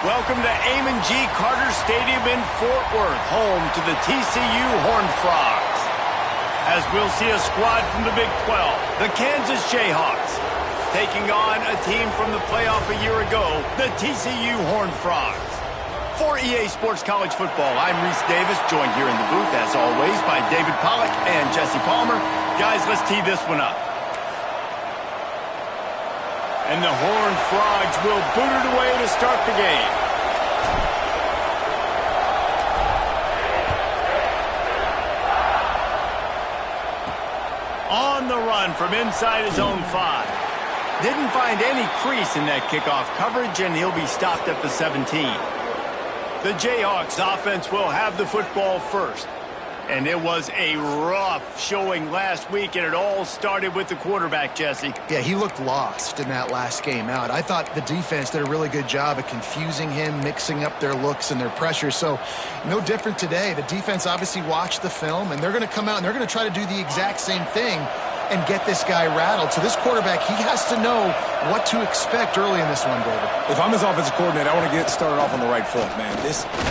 Welcome to Amon G. Carter Stadium in Fort Worth, home to the TCU Horned Frogs. As we'll see a squad from the Big 12, the Kansas Jayhawks, taking on a team from the playoff a year ago, the TCU Horned Frogs. For EA Sports College Football, I'm Reese Davis, joined here in the booth, as always, by David Pollack and Jesse Palmer. Guys, let's tee this one up. And the Horned Frogs will boot it away to start the game. On the run from inside his own 5. Didn't find any crease in that kickoff coverage, and he'll be stopped at the 17. The Jayhawks offense will have the football first. And it was a rough showing last week, and it all started with the quarterback, Jesse. Yeah, he looked lost in that last game out. I thought the defense did a really good job of confusing him, mixing up their looks and their pressure. So, no different today. The defense obviously watched the film, and they're going to come out and they're going to try to do the exact same thing and get this guy rattled. So this quarterback, he has to know what to expect early in this one, David. If I'm his offensive coordinator, I want to get started off on the right foot, man.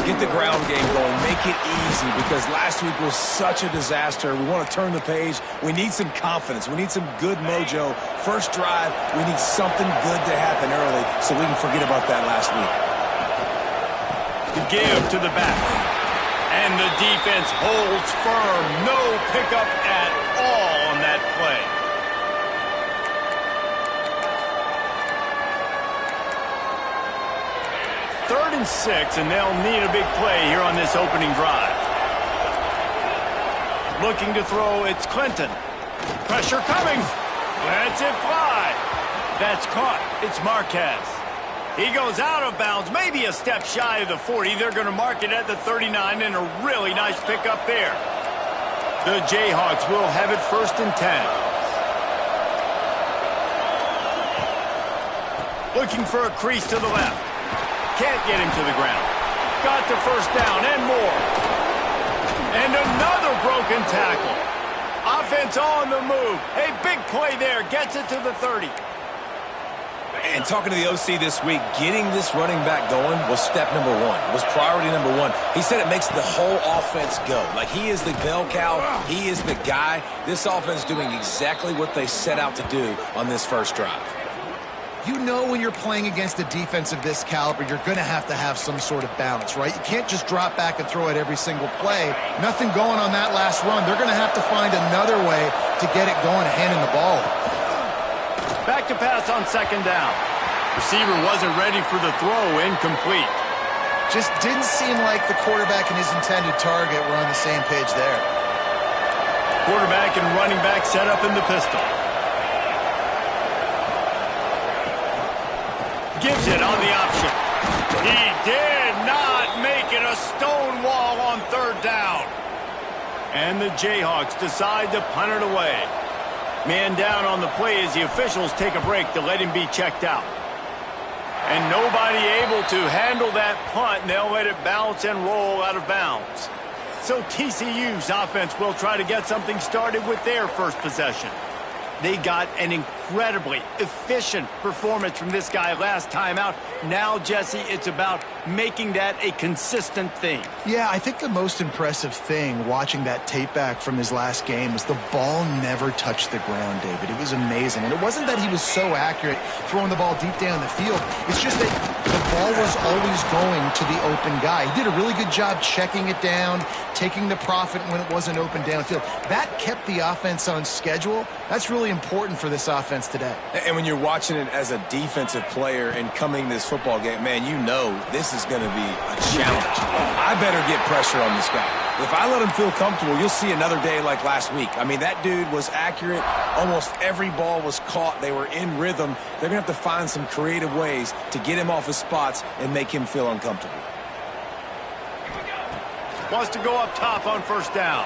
Get the ground game going. Make it easy, because last week was such a disaster. We want to turn the page. We need some confidence. We need some good mojo. First drive, we need something good to happen early so we can forget about that last week. The give to the back. And the defense holds firm. No pickup at all on that play. Third and 6, and they'll need a big play here on this opening drive. Looking to throw, it's Clinton. Pressure coming. Lets it fly. That's caught. It's Marquez. He goes out of bounds, maybe a step shy of the 40. They're going to mark it at the 39, and a really nice pickup there. The Jayhawks will have it 1st and 10. Looking for a crease to the left. Can't get him to the ground. Got the first down and more. And another broken tackle. Offense on the move. A big play there. Gets it to the 30. And talking to the OC this week, getting this running back going was step number 1. It was priority number 1. He said it makes the whole offense go. Like, he is the bell cow. He is the guy. This offense doing exactly what they set out to do on this first drive. You know when you're playing against a defense of this caliber, you're going to have some sort of balance, right? You can't just drop back and throw it every single play. Nothing going on that last run. They're going to have to find another way to get it going, handing the ball. Back to pass on 2nd down. Receiver wasn't ready for the throw, incomplete. Just didn't seem like the quarterback and his intended target were on the same page there. Quarterback and running back set up in the pistol. Gives it on the option. He did not make it a stone wall on 3rd down. And the Jayhawks decide to punt it away. Man down on the play as the officials take a break to let him be checked out. And nobody able to handle that punt, and they'll let it bounce and roll out of bounds. So TCU's offense will try to get something started with their first possession. They got an incredibly efficient performance from this guy last time out. Now, Jesse, it's about making that a consistent thing. Yeah, I think the most impressive thing watching that tape back from his last game was the ball never touched the ground, David. It was amazing. And it wasn't that he was so accurate throwing the ball deep down the field. It's just that the ball was always going to the open guy. He did a really good job checking it down, taking the profit when it wasn't open downfield. That kept the offense on schedule. That's really important for this offense today. And when you're watching it as a defensive player and coming this football game, man, you know this is going to be a challenge. I better get pressure on this guy. If I let him feel comfortable, you'll see another day like last week. I mean, that dude was accurate. Almost every ball was caught. They were in rhythm. They're going to have to find some creative ways to get him off his spots and make him feel uncomfortable. Wants to go up top on 1st down.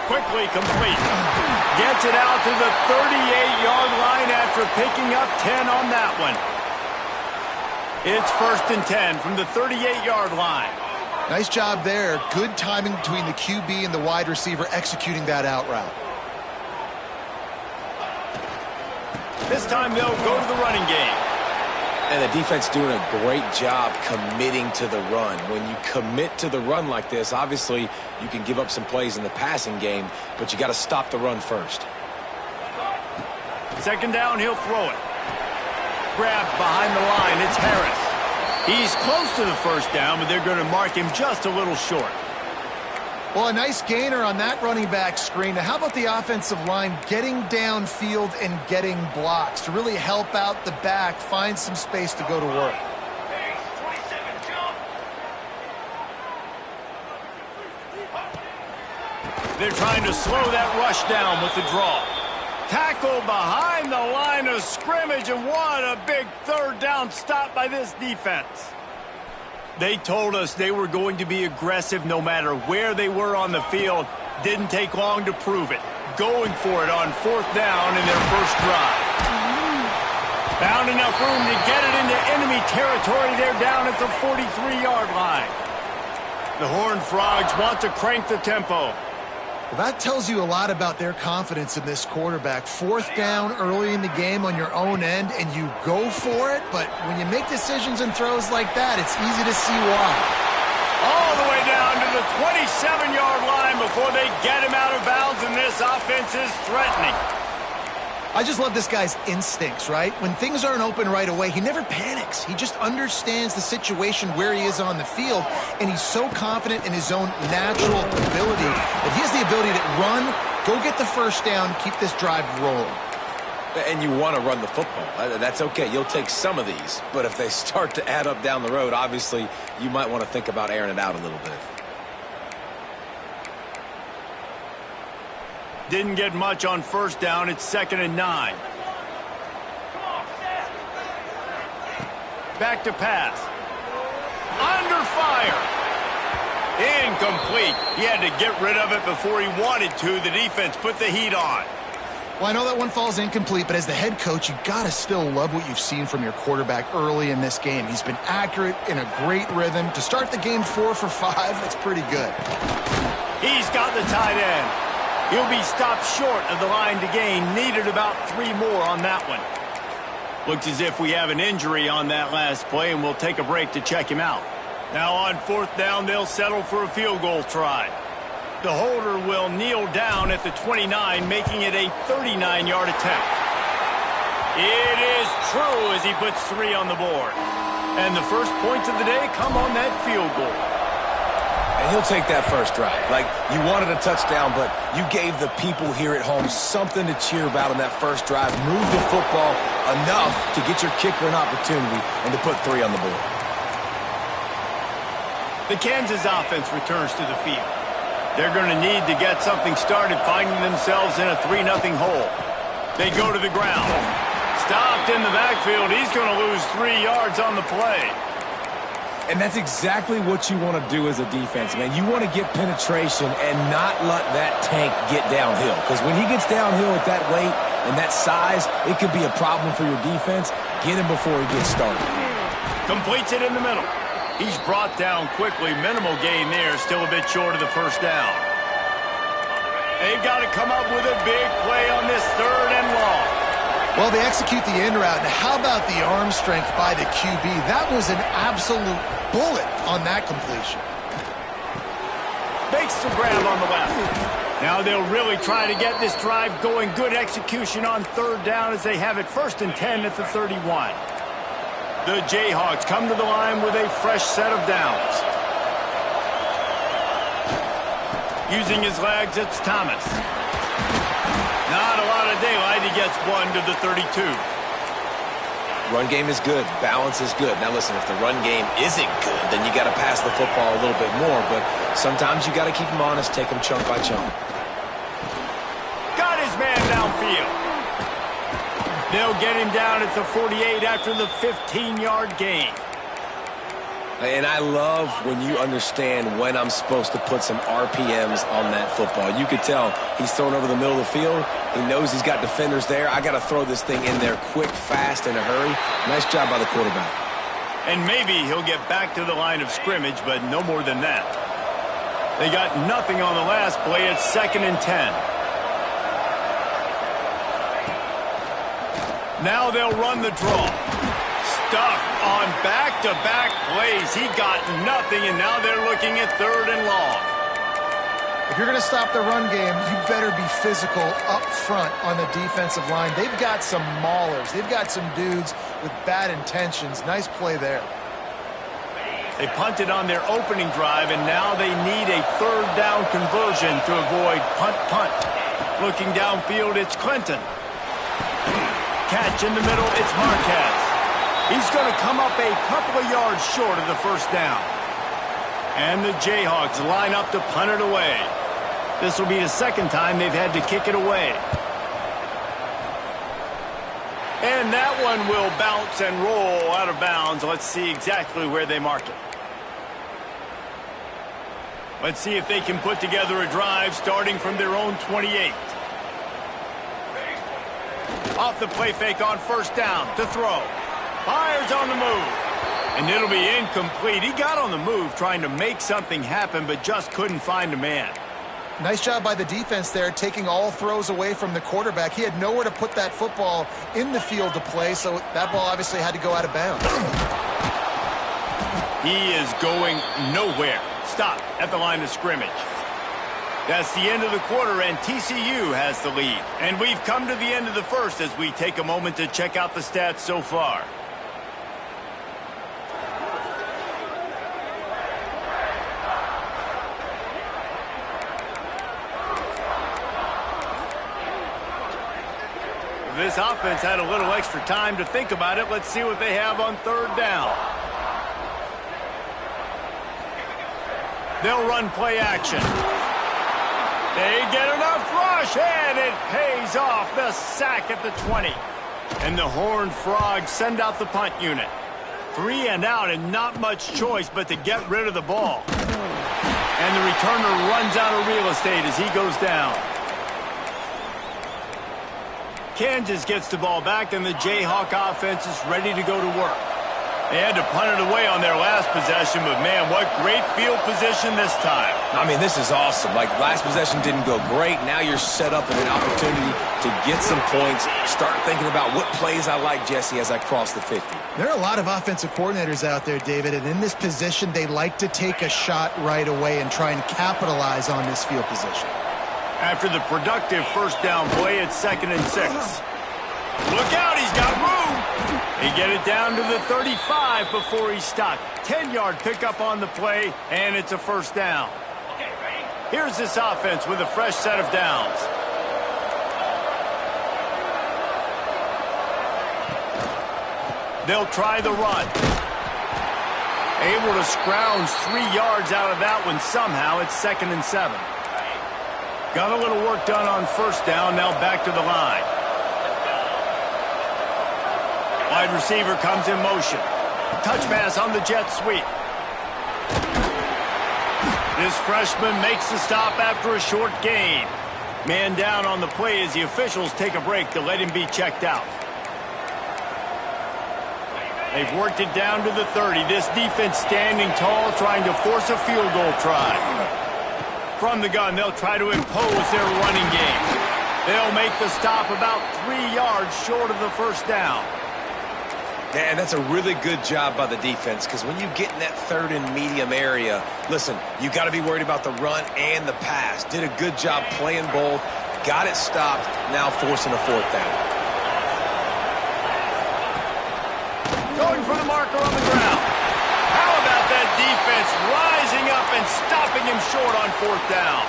Quickly complete. Gets it out to the 38-yard line after picking up 10 on that one. It's 1st and 10 from the 38-yard line. Nice job there. Good timing between the QB and the wide receiver executing that out route. This time they'll go to the running game. And the defense doing a great job committing to the run. When you commit to the run like this, obviously you can give up some plays in the passing game, but you got to stop the run first. Second down, he'll throw it. Grabbed behind the line, it's Harris. He's close to the first down, but they're going to mark him just a little short. Well, a nice gainer on that running back screen. Now, how about the offensive line getting downfield and getting blocks to really help out the back, find some space to go to work? They're trying to slow that rush down with the draw. Tackle behind the line of scrimmage, and what a big third down stop by this defense. They told us they were going to be aggressive no matter where they were on the field. Didn't take long to prove it. Going for it on fourth down in their first drive. Found enough room to get it into enemy territory. They're down at the 43-yard line. The Horned Frogs want to crank the tempo. Well, that tells you a lot about their confidence in this quarterback. Fourth down early in the game on your own end, and you go for it. But when you make decisions and throws like that, it's easy to see why. All the way down to the 27-yard line before they get him out of bounds, and this offense is threatening. I just love this guy's instincts, right? When things aren't open right away, he never panics. He just understands the situation where he is on the field, and he's so confident in his own natural ability that he has the ability to run, go get the first down, keep this drive rolling. And you want to run the football. That's okay. You'll take some of these. But if they start to add up down the road, obviously you might want to think about airing it out a little bit. Didn't get much on first down. It's 2nd and 9. Back to pass. Under fire. Incomplete. He had to get rid of it before he wanted to. The defense put the heat on. Well, I know that one falls incomplete, but as the head coach, you got to still love what you've seen from your quarterback early in this game. He's been accurate, in a great rhythm. To start the game 4 for 5, that's pretty good. He's got the tight end. He'll be stopped short of the line to gain. Needed about 3 more on that one. Looks as if we have an injury on that last play, and we'll take a break to check him out. Now on fourth down, they'll settle for a field goal try. The holder will kneel down at the 29, making it a 39-yard attempt. It is true as he puts 3 on the board. And the first points of the day come on that field goal. And he'll take that first drive. Like, you wanted a touchdown, but you gave the people here at home something to cheer about in that first drive. Move the football enough to get your kicker an opportunity and to put 3 on the board. The Kansas offense returns to the field. They're going to need to get something started, finding themselves in a 3-0 hole. They go to the ground. Stopped in the backfield. He's going to lose 3 yards on the play. And that's exactly what you want to do as a defense, man. You want to get penetration and not let that tank get downhill. Because when he gets downhill at that weight and that size, it could be a problem for your defense. Get him before he gets started. Completes it in the middle. He's brought down quickly. Minimal gain there. Still a bit short of the first down. They've got to come up with a big play on this 3rd and long. Well, they execute the in route. Now, how about the arm strength by the QB? That was an absolute bullet on that completion. Makes the grab on the left. Now they'll really try to get this drive going. Good execution on 3rd down as they have it 1st and 10 at the 31. The Jayhawks come to the line with a fresh set of downs. Using his legs, it's Thomas. Not a lot of daylight. He gets 1 to the 32. Run game is good. Balance is good. Now, listen, if the run game isn't good, then you got to pass the football a little bit more. But sometimes you got to keep them honest, take them chunk by chunk. Got his man downfield. They'll get him down at the 48 after the 15-yard gain. And I love when you understand when I'm supposed to put some RPMs on that football. You could tell he's thrown over the middle of the field. He knows he's got defenders there. I got to throw this thing in there quick, fast, in a hurry. Nice job by the quarterback. And maybe he'll get back to the line of scrimmage, but no more than that. They got nothing on the last play. It's 2nd and 10. Now they'll run the draw. stuff on back-to-back plays. He got nothing, and now they're looking at 3rd and long. If you're going to stop the run game, you better be physical up front on the defensive line. They've got some maulers. They've got some dudes with bad intentions. Nice play there. They punted on their opening drive, and now they need a 3rd down conversion to avoid punt. Looking downfield, it's Clinton. Catch in the middle, it's Marquez. He's going to come up a couple of yards short of the 1st down. And the Jayhawks line up to punt it away. This will be the 2nd time they've had to kick it away. And that one will bounce and roll out of bounds. Let's see exactly where they mark it. Let's see if they can put together a drive starting from their own 28. Off the play fake on 1st down to throw. Fires on the move. And it'll be incomplete. He got on the move trying to make something happen, but just couldn't find a man. Nice job by the defense there, taking all throws away from the quarterback. He had nowhere to put that football in the field to play, so that ball obviously had to go out of bounds. He is going nowhere. Stop at the line of scrimmage. That's the end of the quarter, and TCU has the lead. And we've come to the end of the 1st as we take a moment to check out the stats so far. This offense had a little extra time to think about it. Let's see what they have on 3rd down. They'll run play action. They get enough rush, and it pays off. The sack at the 20. And the Horned Frogs send out the punt unit. 3 and out, and not much choice but to get rid of the ball. And the returner runs out of real estate as he goes down. Kansas gets the ball back, and the Jayhawk offense is ready to go to work. They had to punt it away on their last possession, but, man, what great field position this time. I mean, this is awesome. Like, last possession didn't go great. Now you're set up with an opportunity to get some points. Start thinking about what plays I like, Jesse, as I cross the 50. There are a lot of offensive coordinators out there, David, and in this position, they like to take a shot right away and try and capitalize on this field position. After the productive 1st down play, it's 2nd and 6. Look out, he's got room. They get it down to the 35 before he's stopped. 10-yard pickup on the play, and it's a 1st down. Here's this offense with a fresh set of downs. They'll try the run. Able to scrounge 3 yards out of that one somehow. It's 2nd and 7. Got a little work done on 1st down, now back to the line. Wide receiver comes in motion. Touch pass on the jet sweep. This freshman makes the stop after a short gain. Man down on the play as the officials take a break to let him be checked out. They've worked it down to the 30. This defense standing tall, trying to force a field goal try. From the gun, they'll try to impose their running game. They'll make the stop about 3 yards short of the 1st down. Man, that's a really good job by the defense, because when you get in that 3rd and medium area, listen, you got to be worried about the run and the pass. Did a good job playing both, got it stopped, now forcing a 4th down. Going for the marker on the ground. How about that defense rising up and stopping him short on 4th down?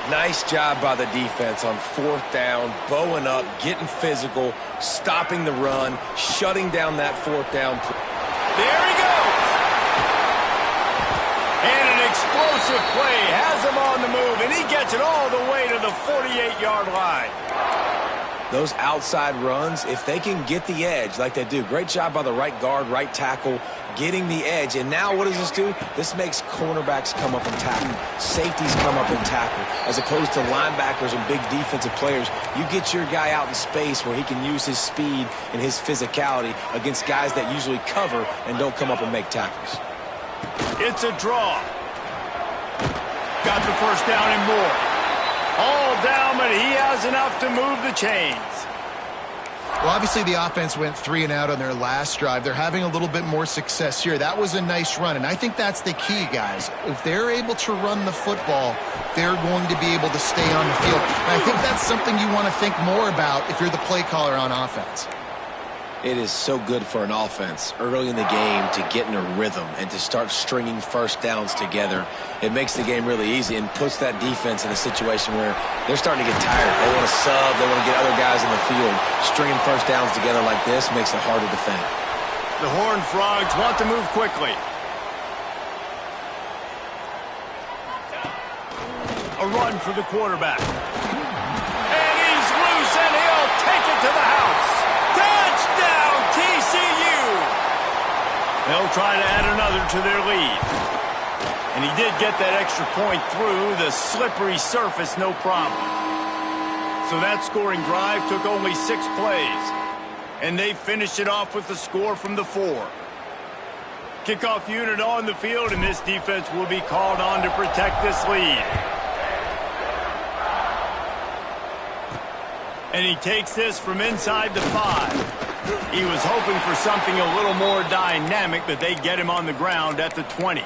Nice job by the defense on 4th down, bowing up, getting physical, stopping the run, shutting down that 4th down. There he goes. And an explosive play has him on the move, and he gets it all the way to the 48-yard line. Those outside runs, if they can get the edge like they do, great job by the right guard, right tackle, getting the edge. And now what does this do? This makes cornerbacks come up and tackle, safeties come up and tackle, as opposed to linebackers and big defensive players. You get your guy out in space where he can use his speed and his physicality against guys that usually cover and don't come up and make tackles. It's a draw. Got the 1st down and more. All down, but he has enough to move the chains. Well, obviously the offense went 3 and out on their last drive. They're having a little bit more success here. That was a nice run, and I think that's the key, guys. If they're able to run the football, they're going to be able to stay on the field. And I think that's something you want to think more about if you're the play caller on offense. It is so good for an offense early in the game to get in a rhythm and to start stringing first downs together. It makes the game really easy and puts that defense in a situation where they're starting to get tired. They want to sub. They want to get other guys in the field. Stringing first downs together like this makes it hard to defend. The Horned Frogs want to move quickly. A run for the quarterback. And he's loose, and he'll take it to the house. Touchdown, TCU! They'll try to add another to their lead. And he did get that extra point through the slippery surface, no problem. So that scoring drive took only 6 plays. And they finished it off with the score from the 4. Kickoff unit on the field, and this defense will be called on to protect this lead. And he takes this from inside the 5. He was hoping for something a little more dynamic, but they get him on the ground at the 20.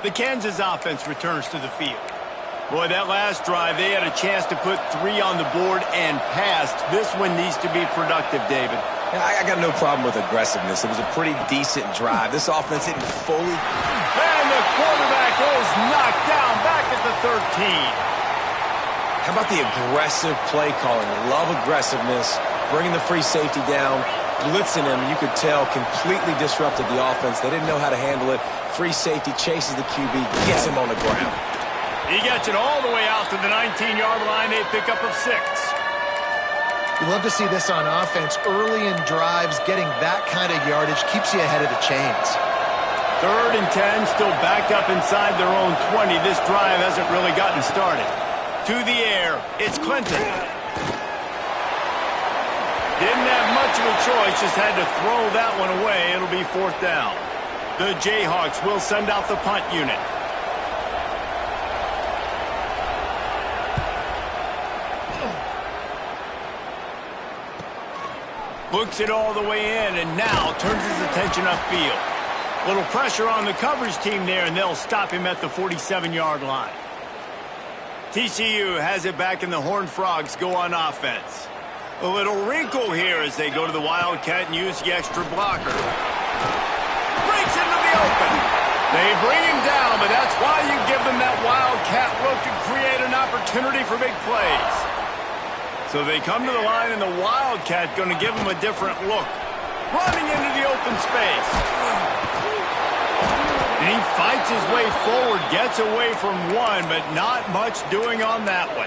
The Kansas offense returns to the field. Boy, that last drive, they had a chance to put 3 on the board and passed. This one needs to be productive, David. Yeah, I got no problem with aggressiveness. It was a pretty decent drive. This offense didn't fully... And the quarterback is knocked down back at the 13. How about the aggressive play calling? Love aggressiveness, bringing the free safety down, blitzing him. You could tell completely disrupted the offense. They didn't know how to handle it. Free safety chases the QB, gets him on the ground. He gets it all the way out to the 19-yard line, a pickup of 6. You love to see this on offense. Early in drives, getting that kind of yardage keeps you ahead of the chains. 3rd and 10, still backed up inside their own 20. This drive hasn't really gotten started. To the air, it's Clinton. Didn't have much of a choice, just had to throw that one away. It'll be 4th down. The Jayhawks will send out the punt unit. Looks it all the way in, and now turns his attention upfield. Little pressure on the coverage team there, and they'll stop him at the 47-yard line. TCU has it back, and the Horned Frogs go on offense. A little wrinkle here as they go to the Wildcat and use the extra blocker. Breaks into the open. They bring him down, but that's why you give them that Wildcat look to create an opportunity for big plays. So they come to the line, and the Wildcat going to give them a different look. Running into the open space. And he fights his way forward, gets away from one, but not much doing on that one.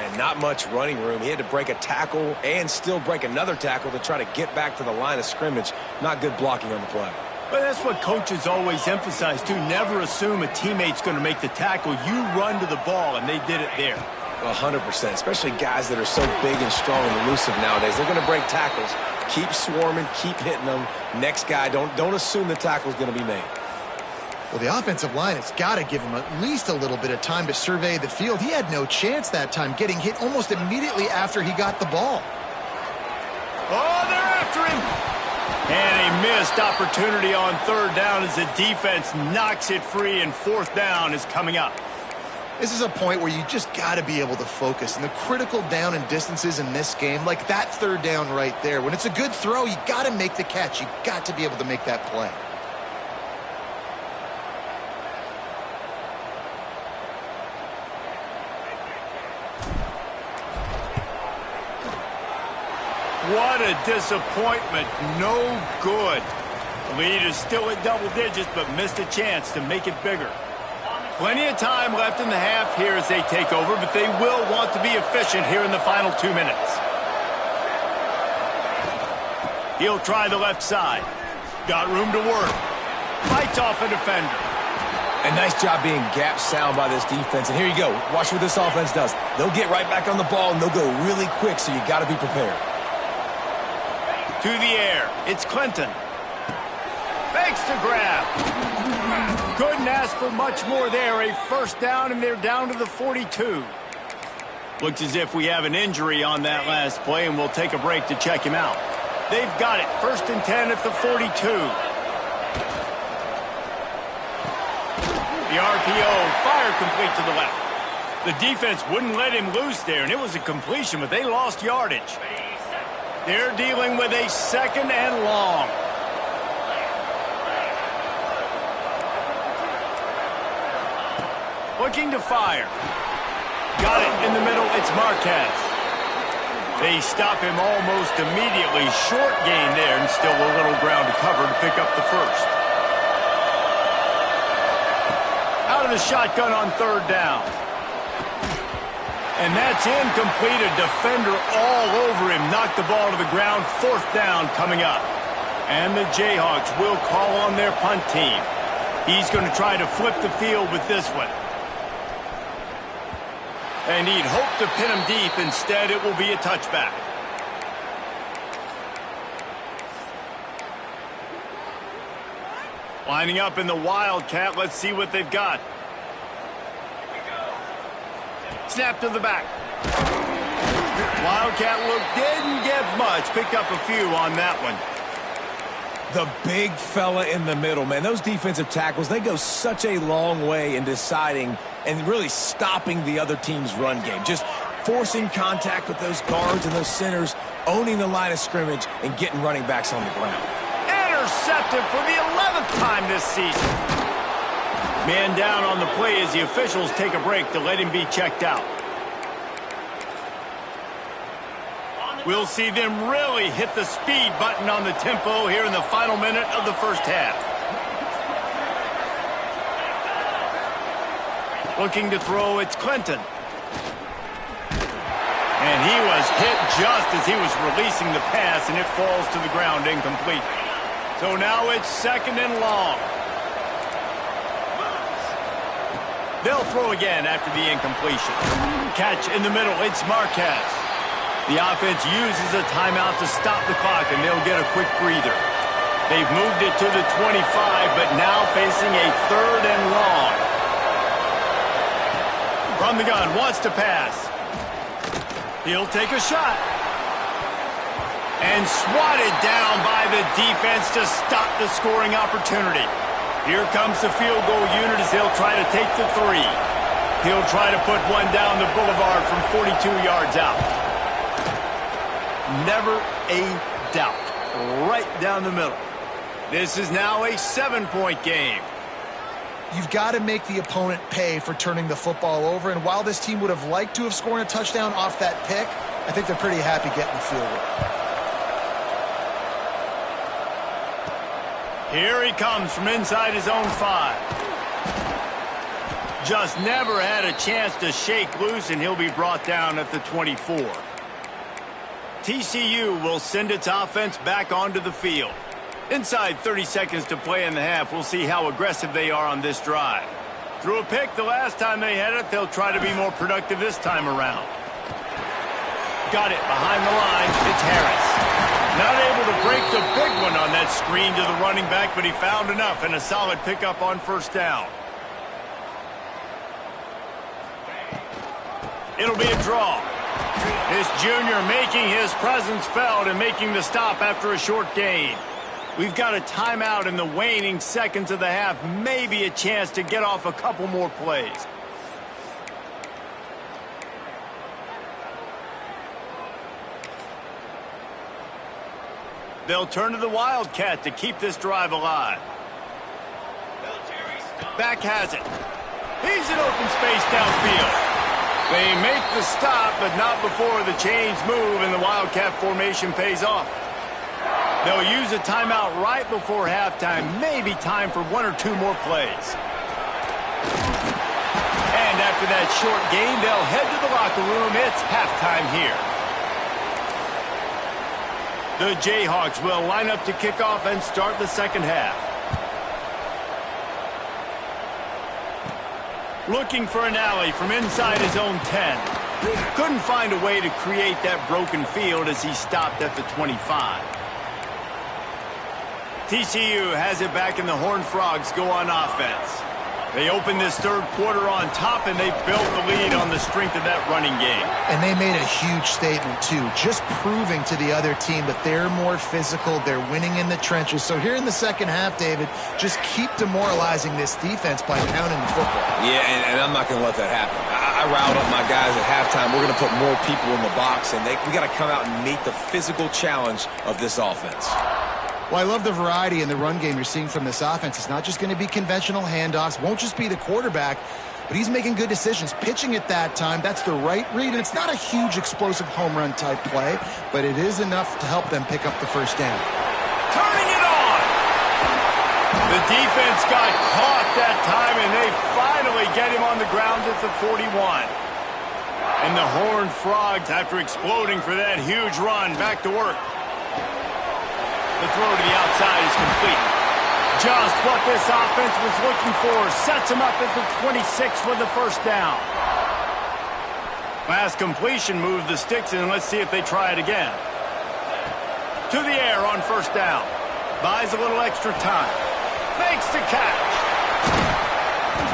And not much running room. He had to break a tackle and still break another tackle to try to get back to the line of scrimmage. Not good blocking on the play. But that's what coaches always emphasize, too. Never assume a teammate's going to make the tackle. You run to the ball, and they did it there. 100%, especially guys that are so big and strong and elusive nowadays. They're going to break tackles. Keep swarming, keep hitting them. Next guy, don't assume the tackle's going to be made. Well, the offensive line has got to give him at least a little bit of time to survey the field. He had no chance that time, getting hit almost immediately after he got the ball. Oh, they're after him. And a missed opportunity on 3rd down as the defense knocks it free, and 4th down is coming up. This is a point where you just got to be able to focus. And the critical down and distances in this game, like that 3rd down right there, when it's a good throw, you got to make the catch. You got to be able to make that play. What a disappointment. No good. The lead is still at double digits, but missed a chance to make it bigger. Plenty of time left in the half here as they take over, but they will want to be efficient here in the final 2 minutes. He'll try the left side. Got room to work. Fights off a defender. A nice job being gap sound by this defense. And here you go. Watch what this offense does. They'll get right back on the ball, and they'll go really quick, so you got to be prepared. To the air. It's Clinton. Fakes to grab. Couldn't ask for much more there. A 1st down, and they're down to the 42. Looks as if we have an injury on that last play, and we'll take a break to check him out. They've got it. 1st and 10 at the 42. The RPO, fire complete to the left. The defense wouldn't let him loose there, and it was a completion, but they lost yardage. They're dealing with a 2nd and long. Looking to fire. Got it in the middle. It's Marquez. They stop him almost immediately. Short gain there, and still a little ground to cover to pick up the first. Out of the shotgun on 3rd down. And that's incomplete. A defender all over him. Knocked the ball to the ground. 4th down coming up. And the Jayhawks will call on their punt team. He's going to try to flip the field with this one. And he'd hope to pin him deep. Instead, it will be a touchback. Lining up in the Wildcat. Let's see what they've got. Snap to the back. Wildcat look didn't get much. Picked up a few on that one. The big fella in the middle, man. Those defensive tackles, they go such a long way in deciding and really stopping the other team's run game. Just forcing contact with those guards and those centers, owning the line of scrimmage, and getting running backs on the ground. Intercepted for the 11th time this season. Man down on the play as the officials take a break to let him be checked out. We'll see them really hit the speed button on the tempo here in the final minute of the first half. Looking to throw, it's Clinton. And he was hit just as he was releasing the pass, and it falls to the ground incomplete. So now it's 2nd and long. They'll throw again after the incompletion. Catch in the middle, it's Marquez. The offense uses a timeout to stop the clock, and they'll get a quick breather. They've moved it to the 25, but now facing a 3rd and long. From the gun, wants to pass. He'll take a shot. And swatted down by the defense to stop the scoring opportunity. Here comes the field goal unit as they'll try to take the 3. He'll try to put one down the boulevard from 42 yards out. Never a doubt. Right down the middle. This is now a 7-point game. You've got to make the opponent pay for turning the football over, and while this team would have liked to have scored a touchdown off that pick, I think they're pretty happy getting the field goal. Here he comes from inside his own 5. Just never had a chance to shake loose, and he'll be brought down at the 24. TCU will send its offense back onto the field. Inside 30 seconds to play in the half, we'll see how aggressive they are on this drive. Threw a pick the last time they had it. They'll try to be more productive this time around. Got it behind the line. It's Harris. Not able to break the big one on that screen to the running back, but he found enough and a solid pickup on 1st down. It'll be a draw. This junior making his presence felt and making the stop after a short gain. We've got a timeout in the waning seconds of the half. Maybe a chance to get off a couple more plays. They'll turn to the Wildcat to keep this drive alive. Back has it. He's in open space downfield. They make the stop, but not before the chains move and the Wildcat formation pays off. They'll use a timeout right before halftime. Maybe time for 1 or 2 more plays. And after that short gain, they'll head to the locker room. It's halftime here. The Jayhawks will line up to kick off and start the second half. Looking for an alley from inside his own 10. Couldn't find a way to create that broken field as he stopped at the 25. TCU has it back and the Horned Frogs go on offense. They opened this third quarter on top, and they built the lead on the strength of that running game. And they made a huge statement, too, just proving to the other team that they're more physical, they're winning in the trenches. So here in the second half, David, just keep demoralizing this defense by pounding the football. Yeah, and I'm not going to let that happen. I riled up my guys at halftime. We're going to put more people in the box, and we got to come out and meet the physical challenge of this offense. Well, I love the variety in the run game you're seeing from this offense. It's not just going to be conventional handoffs. Won't just be the quarterback, but he's making good decisions. Pitching at that time, that's the right read. And it's not a huge explosive home run type play, but it is enough to help them pick up the first down. Turning it on! The defense got caught that time, and they finally get him on the ground at the 41. And the Horned Frogs, after exploding for that huge run, back to work. The throw to the outside is complete. Just what this offense was looking for. Sets him up at the 26 with the first down. Last completion moved the sticks in. Let's see if they try it again. To the air on first down. Buys a little extra time. Makes the catch.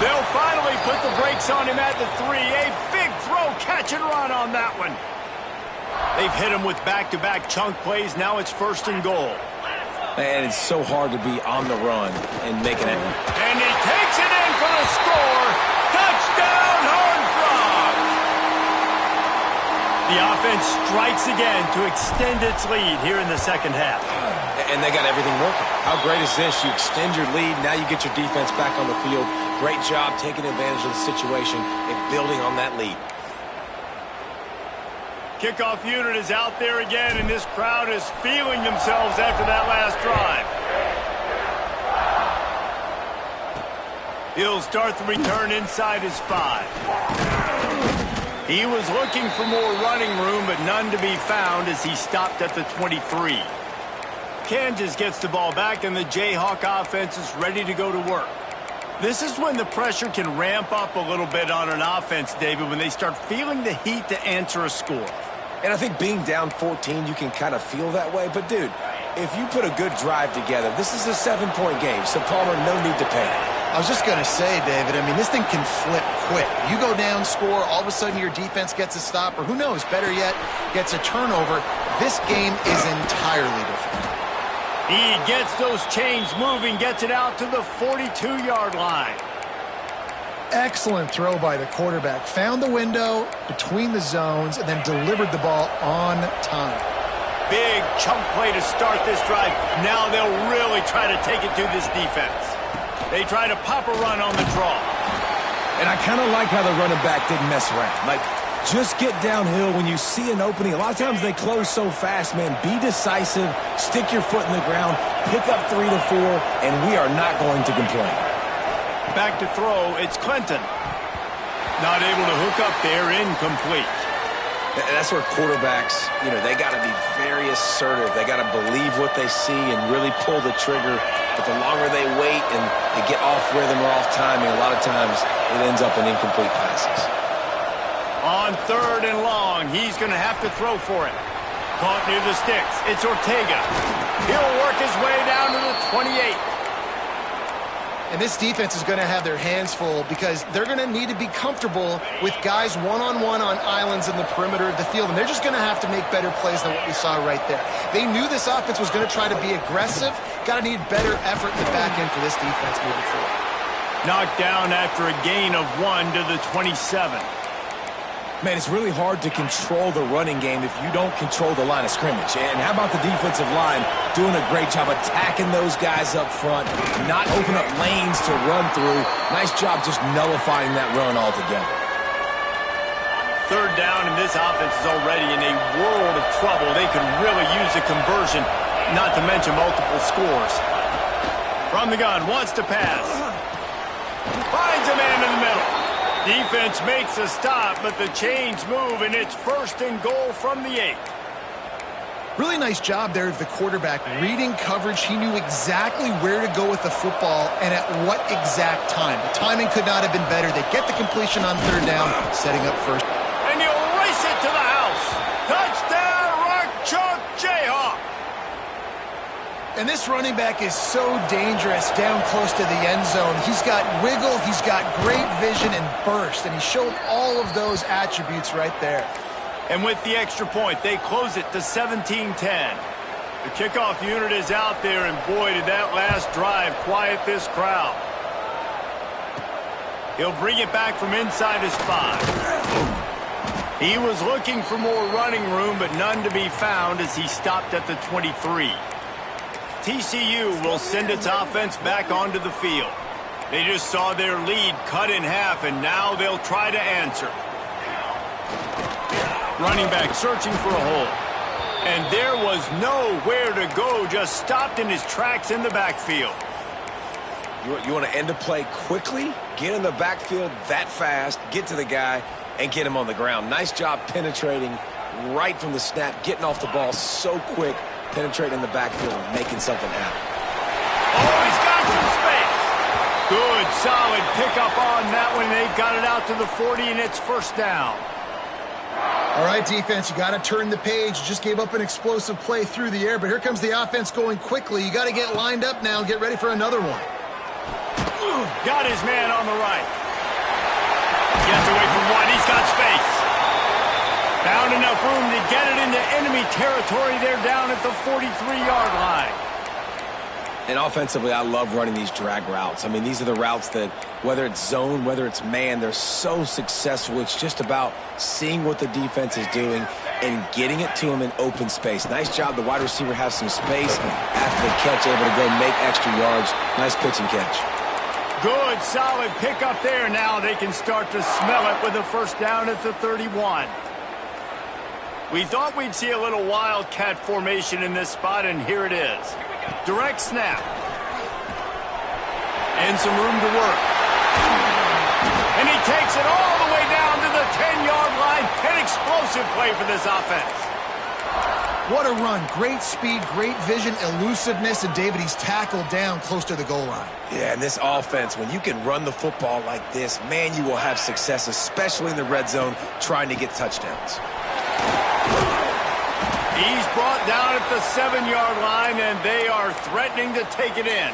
They'll finally put the brakes on him at the 3. A big throw, catch and run on that one. They've hit him with back-to-back chunk plays. Now it's first and goal. And it's so hard to be on the run and making it. And he takes it in for the score. Touchdown, Horned Frogs. The offense strikes again to extend its lead here in the second half. And they got everything working. How great is this? You extend your lead. Now you get your defense back on the field. Great job taking advantage of the situation and building on that lead. Kickoff unit is out there again, and this crowd is feeling themselves after that last drive. He'll start the return inside his 5. He was looking for more running room, but none to be found as he stopped at the 23. Kansas gets the ball back, and the Jayhawk offense is ready to go to work. This is when the pressure can ramp up a little bit on an offense, David, when they start feeling the heat to answer a score. And I think being down 14, you can kind of feel that way. But, dude, if you put a good drive together, this is a 7-point game. So, Palmer, no need to panic. I was just going to say, David, I mean, this thing can flip quick. You go down, score, all of a sudden your defense gets a stop, or who knows, better yet, gets a turnover. This game is entirely different. He gets those chains moving, gets it out to the 42-yard line. Excellent throw by the quarterback. Found the window between the zones and then delivered the ball on time. Big chunk play to start this drive. Now they'll really try to take it to this defense. They try to pop a run on the draw. And I kind of like how the running back didn't mess around. Like, just get downhill when you see an opening. A lot of times they close so fast, man. Be decisive. Stick your foot in the ground. Pick up 3 to 4, and we are not going to complain. Back to throw, it's Clinton. Not able to hook up there, incomplete. And that's where quarterbacks, they got to be very assertive. They got to believe what they see and really pull the trigger. But the longer they wait and they get off rhythm or off timing, a lot of times it ends up in incomplete passes. On 3rd and long, he's going to have to throw for it. Caught near the sticks, it's Ortega. He'll work his way down to the 28. And this defense is going to have their hands full because they're going to need to be comfortable with guys one-on-one on islands in the perimeter of the field. And they're just going to have to make better plays than what we saw right there. They knew this offense was going to try to be aggressive. Got to need better effort in the back end for this defense moving forward. Knocked down after a gain of 1 to the 27. Man, it's really hard to control the running game if you don't control the line of scrimmage. And how about the defensive line doing a great job attacking those guys up front, not open up lanes to run through. Nice job just nullifying that run altogether. 3rd down, and this offense is already in a world of trouble. They could really use a conversion, not to mention multiple scores. From the gun, wants to pass. Finds a man in the middle. Defense makes a stop, but the chains move, and it's 1st and goal from the 8. Really nice job there of the quarterback. Reading coverage, he knew exactly where to go with the football and at what exact time. The timing could not have been better. They get the completion on 3rd down, setting up first. And he'll race it to the house. Touchdown, Rock Chalk Jayhawk. And this running back is so dangerous down close to the end zone. He's got wiggle, he's got great vision and burst, and he showed all of those attributes right there. And with the extra point, they close it to 17-10. The kickoff unit is out there, and boy, did that last drive quiet this crowd. He'll bring it back from inside his 5. He was looking for more running room, but none to be found as he stopped at the 23. TCU will send its offense back onto the field. They just saw their lead cut in half, and now they'll try to answer. Running back searching for a hole. And there was nowhere to go, just stopped in his tracks in the backfield. You want to end a play quickly, get in the backfield that fast, get to the guy, and get him on the ground. Nice job penetrating right from the snap, getting off the ball so quick, penetrating in the backfield and making something happen. Oh, he's got some space. Good, solid pickup on that one. They've got it out to the 40, and it's first down. All right, defense, you got to turn the page. You just gave up an explosive play through the air, but here comes the offense going quickly. You got to get lined up now and get ready for another one. Got his man on the right. Gets away from one. He's got space. Found enough room to get it into enemy territory. They're down at the 43-yard line. And offensively, I love running these drag routes. I mean, these are the routes that, whether it's zone, whether it's man, they're so successful. It's just about seeing what the defense is doing and getting it to them in open space. Nice job. The wide receiver has some space after the catch, able to go make extra yards. Nice pitch and catch. Good, solid pickup there. Now they can start to smell it with a first down at the 31. We thought we'd see a little wildcat formation in this spot, and here it is. Direct snap. And some room to work. And he takes it all the way down to the 10-yard line. An explosive play for this offense. What a run. Great speed, great vision, elusiveness, and David, he's tackled down close to the goal line. Yeah, and this offense, when you can run the football like this, man, you will have success, especially in the red zone, trying to get touchdowns. He's brought down at the 7-yard line, and they are threatening to take it in.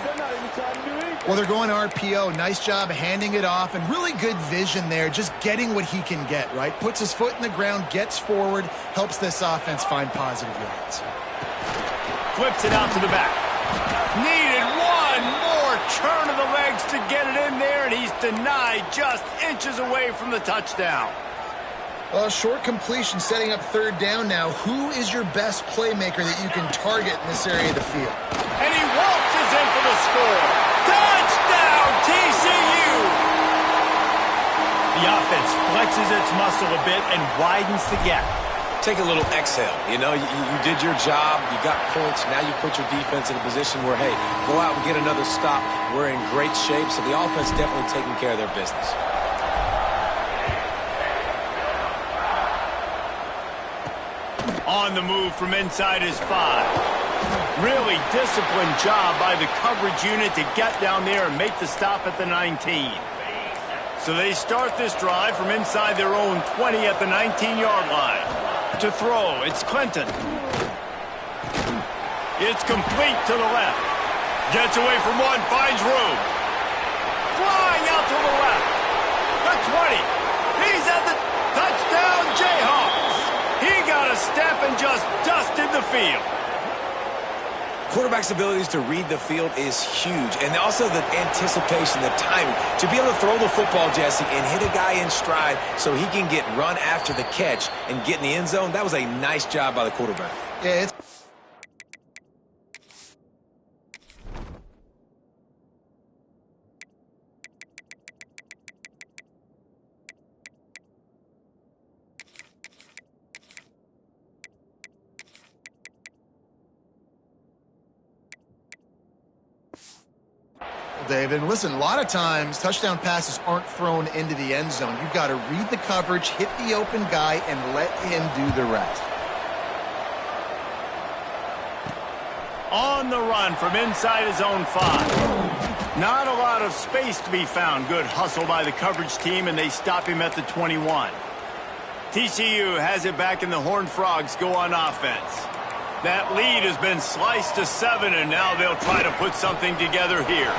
Well, they're going RPO. Nice job handing it off, and really good vision there, just getting what he can get, right? Puts his foot in the ground, gets forward, helps this offense find positive yards. Flips it out to the back. Needed one more turn of the legs to get it in there, and he's denied just inches away from the touchdown. Short completion setting up third down now. Who is your best playmaker that you can target in this area of the field? And he waltzes in for the score. Touchdown, TCU! The offense flexes its muscle a bit and widens the gap. Take a little exhale. You know, you did your job. You got points. Now you put your defense in a position where, hey, go out and get another stop. We're in great shape, so the offense definitely taking care of their business. On the move from inside his 5. Really disciplined job by the coverage unit to get down there and make the stop at the 19. So they start this drive from inside their own 20 at the 19-yard line. To throw, it's Clinton. It's complete to the left. Gets away from one, finds room. Flying out to the left. The 20. He's at the touchdown, Jayhawks. He got a step and just dusted the field. Quarterback's abilities to read the field is huge. And also the anticipation, the timing. To be able to throw the football, Jesse, and hit a guy in stride so he can get run after the catch and get in the end zone, that was a nice job by the quarterback. Yeah, it's... David, listen, a lot of times touchdown passes aren't thrown into the end zone. You've got to read the coverage, hit the open guy, and let him do the rest. On the run from inside his own 5. Not a lot of space to be found. Good hustle by the coverage team, and they stop him at the 21. TCU has it back, and the Horned Frogs go on offense. That lead has been sliced to 7, and now they'll try to put something together here.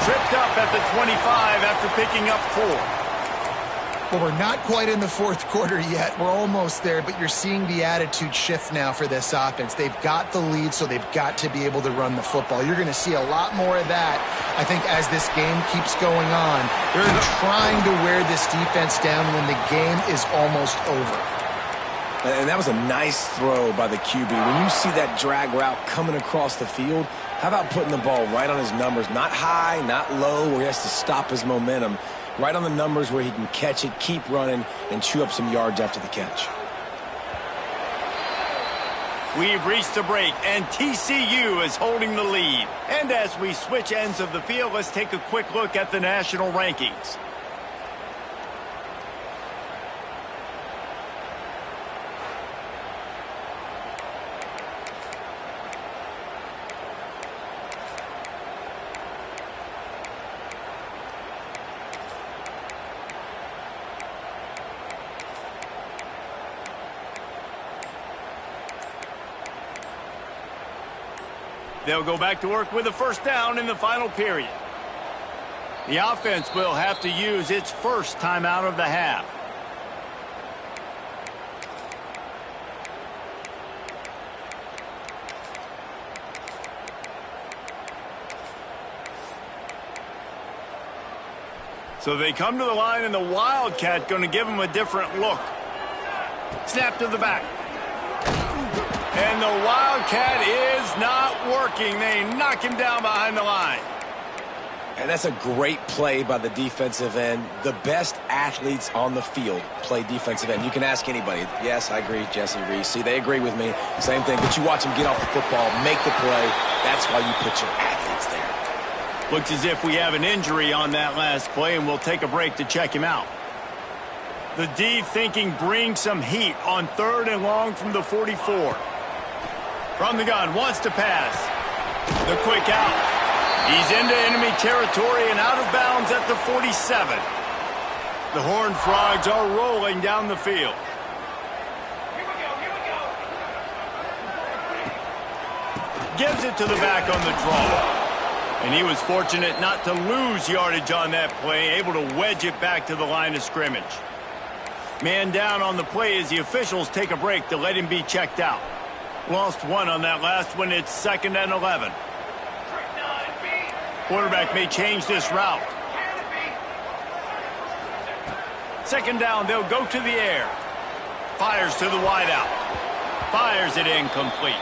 Tripped up at the 25 after picking up 4. Well, we're not quite in the fourth quarter yet. We're almost there, but you're seeing the attitude shift now for this offense. They've got the lead, so they've got to be able to run the football. You're going to see a lot more of that, I think, as this game keeps going on. They're trying to wear this defense down when the game is almost over. And that was a nice throw by the QB. When you see that drag route coming across the field, how about putting the ball right on his numbers? Not high, not low, where he has to stop his momentum. Right on the numbers where he can catch it, keep running, and chew up some yards after the catch. We've reached the break, and TCU is holding the lead. And as we switch ends of the field, let's take a quick look at the national rankings. They'll go back to work with a first down in the final period. The offense will have to use its first timeout of the half. So they come to the line, and the Wildcat going to give them a different look. Snap to the back. And the Wildcat is not working. They knock him down behind the line. And that's a great play by the defensive end. The best athletes on the field play defensive end. You can ask anybody. Yes, I agree, Jesse Reese. See, they agree with me. Same thing. But you watch them get off the football, make the play. That's why you put your athletes there. Looks as if we have an injury on that last play, and we'll take a break to check him out. The D thinking bring some heat on 3rd and long from the 44. From the gun, wants to pass. The quick out. He's into enemy territory and out of bounds at the 47. The Horned Frogs are rolling down the field. Gives it to the back on the draw. And he was fortunate not to lose yardage on that play, able to wedge it back to the line of scrimmage. Man down on the play as the officials take a break to let him be checked out. Lost 1 on that last one. It's 2nd and 11. Quarterback may change this route. 2nd down, they'll go to the air. Fires to the wideout. Fires it incomplete.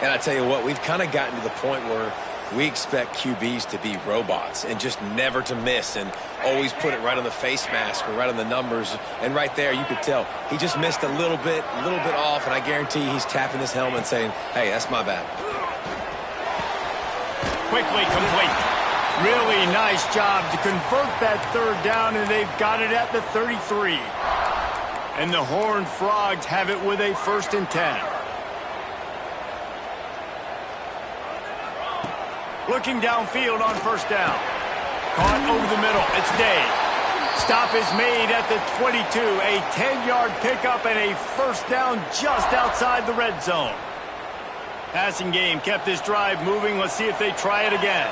And I tell you what, we've kind of gotten to the point where we expect QBs to be robots and just never to miss and always put it right on the face mask or right on the numbers. And right there, you could tell he just missed a little bit off, and I guarantee he's tapping his helmet saying, hey, that's my bad. Quickly complete. Really nice job to convert that 3rd down, and they've got it at the 33. And the Horned Frogs have it with a 1st and 10. Looking downfield on 1st down. Caught over the middle. It's Day. Stop is made at the 22. A 10-yard pickup and a 1st down just outside the red zone. Passing game kept this drive moving. Let's see if they try it again.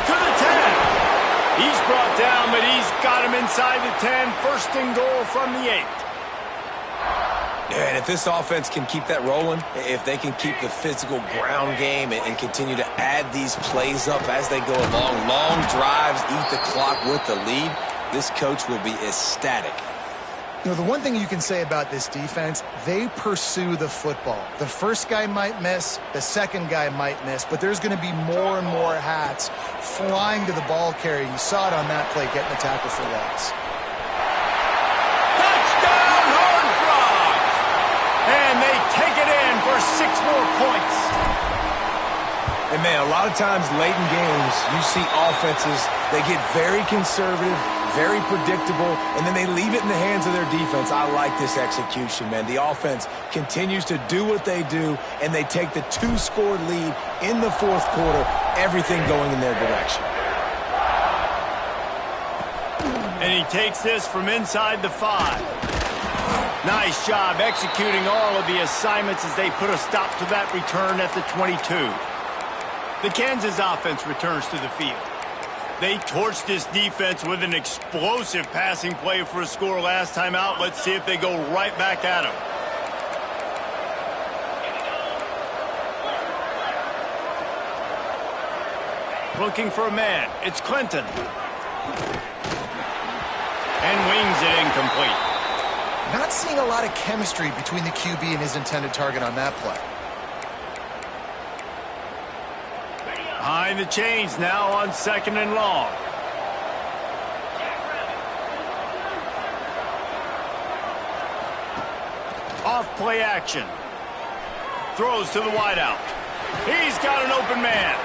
To the 10. He's brought down, but he's got him inside the 10. 1st and goal from the 8. And if this offense can keep that rolling, if they can keep the physical ground game and continue to add these plays up as they go along, long drives, eat the clock with the lead, this coach will be ecstatic. You know, the one thing you can say about this defense, they pursue the football. The first guy might miss, the second guy might miss, but there's going to be more and more hats flying to the ball carrier. You saw it on that play, getting the tackle for loss. Touchdown, Horned Frogs! And they take it in for 6 more points. And, man, a lot of times late in games, you see offenses, they get very conservative, very predictable, and then they leave it in the hands of their defense. I like this execution, man. The offense continues to do what they do, and they take the 2-score lead in the 4th quarter, everything going in their direction. And he takes this from inside the 5. Nice job executing all of the assignments as they put a stop to that return at the 22. The Kansas offense returns to the field. They torched this defense with an explosive passing play for a score last time out. Let's see if they go right back at him. Looking for a man. It's Clinton. And wings it incomplete. Not seeing a lot of chemistry between the QB and his intended target on that play. Behind the chains now on 2nd and long. Off play action. Throws to the wideout. He's got an open man.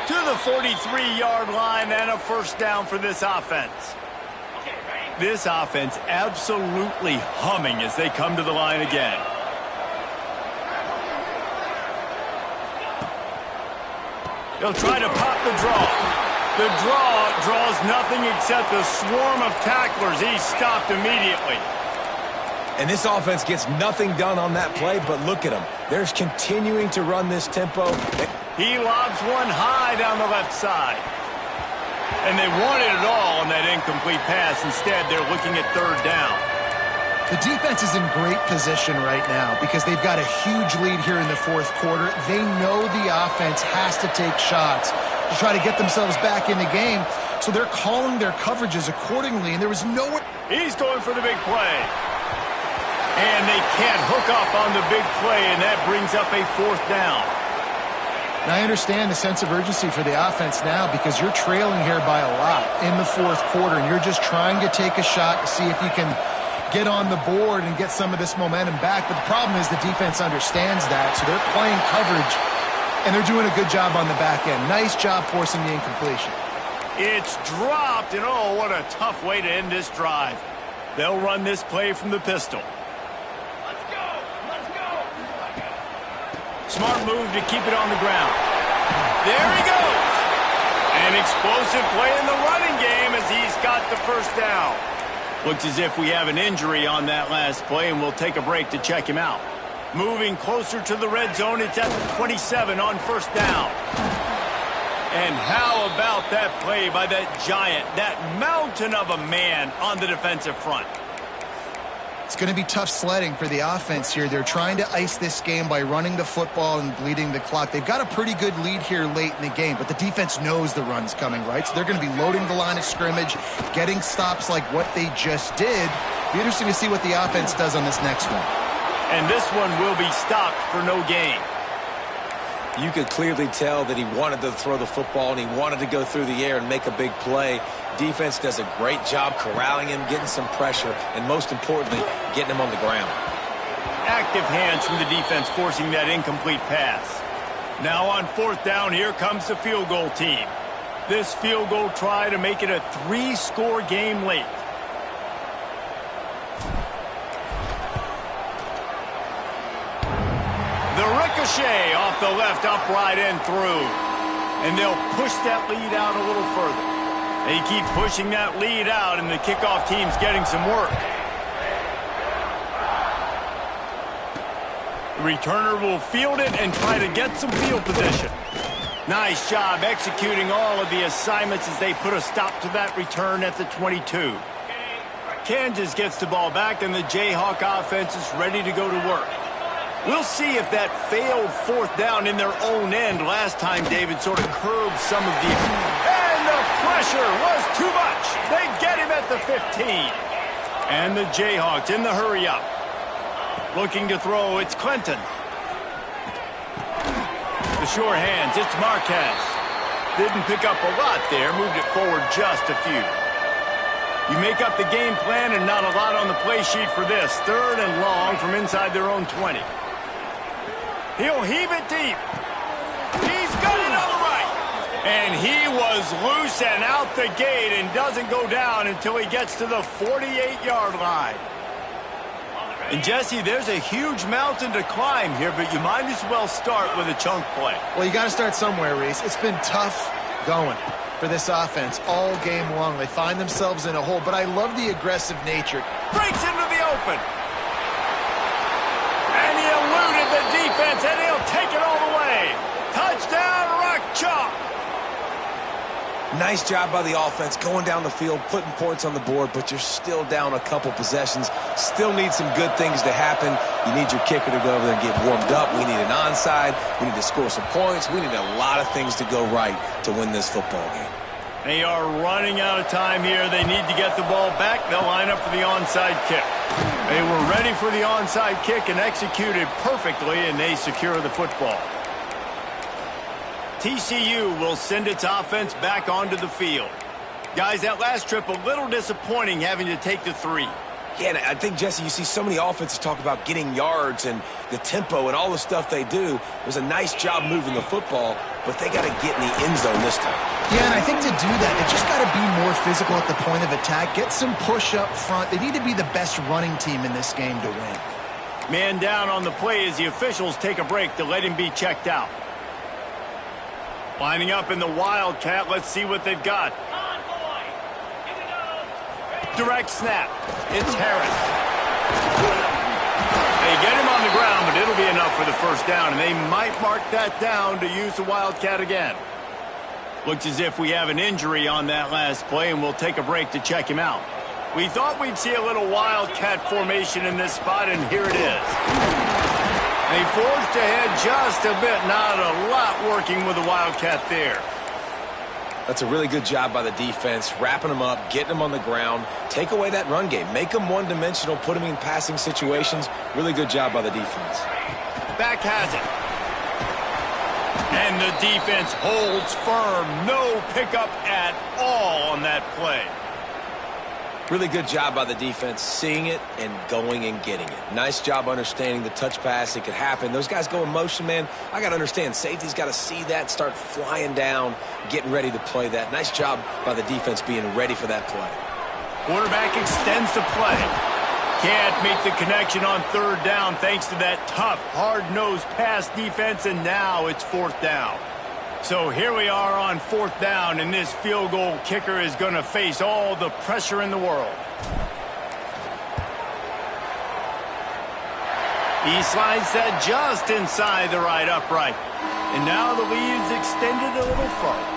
To the 43-yard line and a first down for this offense. This offense absolutely humming as they come to the line again. They'll try to pop the draw. The draw draws nothing except a swarm of tacklers. He's stopped immediately. And this offense gets nothing done on that play, but look at them. They're continuing to run this tempo. He lobs one high down the left side. And they wanted it all on that incomplete pass. Instead, they're looking at 3rd down. The defense is in great position right now because they've got a huge lead here in the 4th quarter. They know the offense has to take shots to try to get themselves back in the game. So they're calling their coverages accordingly, and there was no... He's going for the big play. And they can't hook up on the big play, and that brings up a 4th down. Now, I understand the sense of urgency for the offense now because you're trailing here by a lot in the 4th quarter, and you're just trying to take a shot to see if you can get on the board and get some of this momentum back. But the problem is the defense understands that, so they're playing coverage, and they're doing a good job on the back end. Nice job forcing the incompletion. It's dropped, and oh, what a tough way to end this drive. They'll run this play from the pistol. Smart move to keep it on the ground. There he goes. An explosive play in the running game as he's got the first down. Looks as if we have an injury on that last play, and we'll take a break to check him out. Moving closer to the red zone, it's at the 27 on 1st down. And how about that play by that giant, that mountain of a man on the defensive front? It's going to be tough sledding for the offense here. They're trying to ice this game by running the football and bleeding the clock. They've got a pretty good lead here late in the game, but the defense knows the run's coming, right? So they're going to be loading the line of scrimmage, getting stops like what they just did. Be interesting to see what the offense does on this next one. And this one will be stopped for no gain. You could clearly tell that he wanted to throw the football and he wanted to go through the air and make a big play. Defense does a great job corralling him, getting some pressure, and most importantly, getting him on the ground. Active hands from the defense forcing that incomplete pass. Now on 4th down, here comes the field goal team. This field goal try to make it a 3-score game late. The ricochet off the left upright and through. And they'll push that lead out a little further. They keep pushing that lead out, and the kickoff team's getting some work. The returner will field it and try to get some field position. Nice job executing all of the assignments as they put a stop to that return at the 22. Kansas gets the ball back, and the Jayhawk offense is ready to go to work. We'll see if that failed 4th down in their own end last time David sort of curbed some of the... And the pressure was too much. They get him at the 15. And the Jayhawks in the hurry up. Looking to throw, it's Clinton. The sure hands, it's Marquez. Didn't pick up a lot there, moved it forward just a few. You make up the game plan and not a lot on the play sheet for this. 3rd and long from inside their own 20. He'll heave it deep. He's got it on the right. And he was loose and out the gate and doesn't go down until he gets to the 48-yard line. And, Jesse, there's a huge mountain to climb here, but you might as well start with a chunk play. Well, you got to start somewhere, Reese. It's been tough going for this offense all game long. They find themselves in a hole, but I love the aggressive nature. Breaks into the open. defense, and he'll take it all the way. Touchdown, Rock Chalk. Nice job by the offense going down the field, putting points on the board, but you're still down a couple possessions. Still need some good things to happen. You need your kicker to go over there and get warmed up. We need an onside. We need to score some points. We need a lot of things to go right to win this football game. They are running out of time here. They need to get the ball back. They'll line up for the onside kick. They were ready for the onside kick and executed perfectly, and they secure the football. TCU will send its offense back onto the field. Guys, that last trip, a little disappointing having to take the 3. Yeah, and I think, Jesse, you see so many offenses talk about getting yards and the tempo and all the stuff they do. It was a nice job moving the football, but they got to get in the end zone this time. Yeah, and I think to do that, they just got to be more physical at the point of attack, get some push up front. They need to be the best running team in this game to win. Man down on the play as the officials take a break to let him be checked out. Lining up in the Wildcat. Let's see what they've got. Direct snap. It's Harris. They get him on the ground, but it'll be enough for the first down, and they might mark that down to use the Wildcat again. Looks as if we have an injury on that last play, and we'll take a break to check him out. We thought we'd see a little Wildcat formation in this spot, and here it is. They forged ahead just a bit. Not a lot working with the Wildcat there. That's a really good job by the defense, wrapping them up, getting them on the ground, take away that run game, make them one-dimensional, put them in passing situations. Really good job by the defense. Back has it. And the defense holds firm. No pickup at all on that play. Really good job by the defense, seeing it and going and getting it. Nice job understanding the touch pass. It could happen. Those guys go in motion, man. I got to understand. Safety's got to see that, start flying down, getting ready to play that. Nice job by the defense being ready for that play. Quarterback extends the play. Can't make the connection on third down thanks to that tough, hard-nosed pass defense, and now it's fourth down. So here we are on fourth down, and this field goal kicker is going to face all the pressure in the world. He slides that just inside the right upright. And now the lead's extended a little further.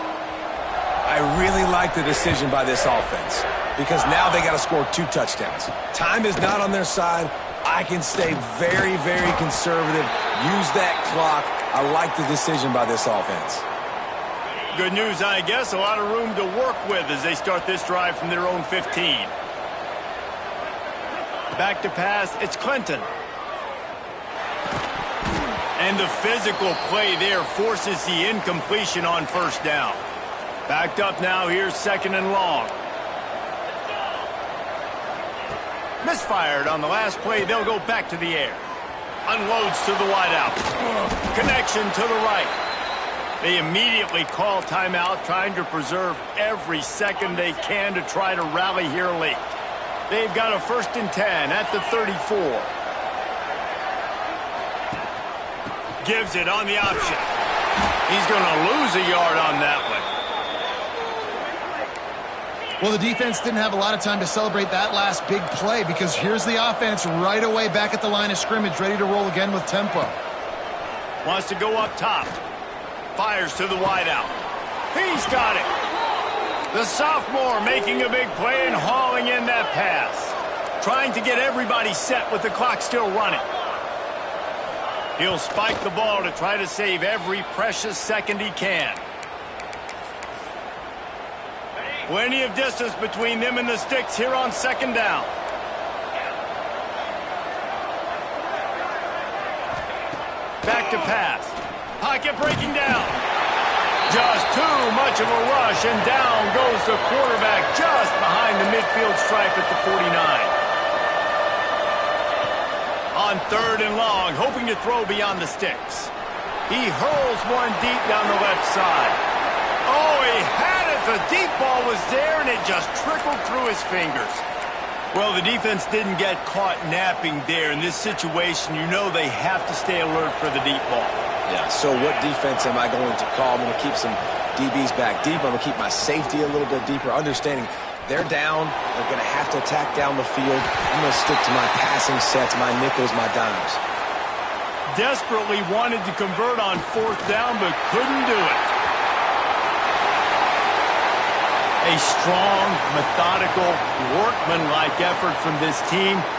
I really like the decision by this offense because now they got to score 2 touchdowns. Time is not on their side. I can stay very, very conservative, use that clock. I like the decision by this offense. Good news, I guess. A lot of room to work with as they start this drive from their own 15. Back to pass. It's Clinton. And the physical play there forces the incompletion on first down. Backed up now. Here's second and long. Misfired on the last play. They'll go back to the air. Unloads to the wideout. Connection to the right. They immediately call timeout, trying to preserve every second they can to try to rally here late. They've got a 1st and 10 at the 34. Gives it on the option. He's going to lose a yard on that one. Well, the defense didn't have a lot of time to celebrate that last big play because here's the offense right away back at the line of scrimmage, ready to roll again with tempo. Wants to go up top. Fires to the wideout. He's got it. The sophomore making a big play and hauling in that pass. Trying to get everybody set with the clock still running. He'll spike the ball to try to save every precious second he can. Plenty of distance between them and the sticks here on second down. Back to pass. Pocket breaking down. Just too much of a rush, and down goes the quarterback just behind the midfield stripe at the 49. On third and long, hoping to throw beyond the sticks. He hurls one deep down the left side. Oh, he had it. The deep ball was there, and it just trickled through his fingers. Well, the defense didn't get caught napping there. In this situation, you know they have to stay alert for the deep ball. Yeah, so what defense am I going to call? I'm going to keep some DBs back deep. I'm going to keep my safety a little bit deeper, understanding they're down. They're going to have to attack down the field. I'm going to stick to my passing sets, my nickels, my dimes. desperately wanted to convert on 4th down but couldn't do it. A strong, methodical, workmanlike effort from this team.